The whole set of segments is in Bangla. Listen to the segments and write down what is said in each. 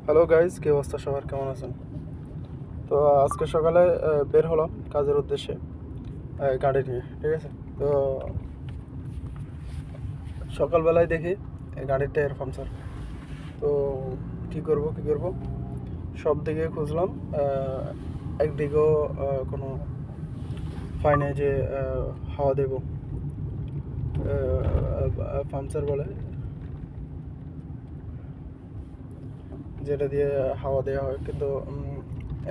হ্যালো গাইজ, কি অবস্থা সবার? কেমন আছেন? তো আজকে সকালে বের হলাম কাজের উদ্দেশ্যে গাড়ি নিয়ে, ঠিক আছে? তো সকালবেলায় দেখি এই গাড়ির টায়ার পাংচার। তো কী করব সব দিকে খুঁজলাম, একদিকেও কোনো পাই নাই যে হাওয়া দেব, পাংচার বলে যেটা দিয়ে হাওয়া দেওয়া হয়, কিন্তু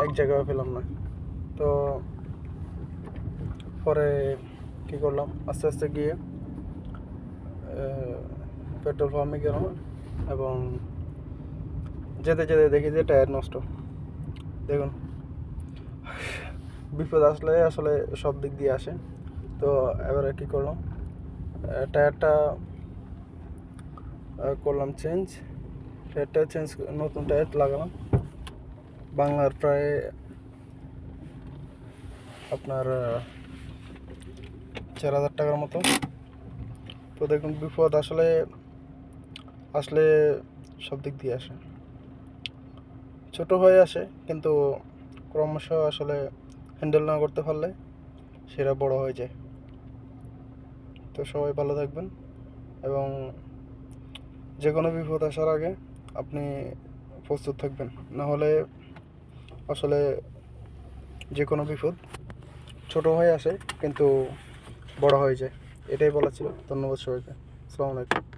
এক জায়গায় পেলাম না। তো পরে কী করলাম, আস্তে আস্তে গিয়ে পেট্রোল পাম্পে গেলাম এবং যেতে যেতে দেখি যে টায়ার নষ্ট। দেখুন, বিপদ আসলে আসলে সব দিক দিয়ে আসে। তো এবারে কী করলাম, টায়ারটা করলাম চেঞ্জ। টায়ারটা চেঞ্জ, নতুন টায়ার লাগালাম, বাংলার প্রায় আপনার 4,000 টাকার মতো। তো দেখুন, বিপদ আসলে আসলে সব দিক দিয়ে আসে, ছোট হয়ে আসে, কিন্তু ক্রমশ আসলে হ্যান্ডেল না করতে পারলে সেটা বড় হয়ে যায়। তো সবাই ভালো থাকবেন এবং যে কোনো বিপদ আসার আগে আপনি প্রস্তুত থাকবেন, না হলে আসলে যে কোনো বিপদ ছোট হয়ে আসে কিন্তু বড় হয়ে যায়। এটাই বলা ছিল। ধন্যবাদ সবাইকে। আসসালামু আলাইকুম।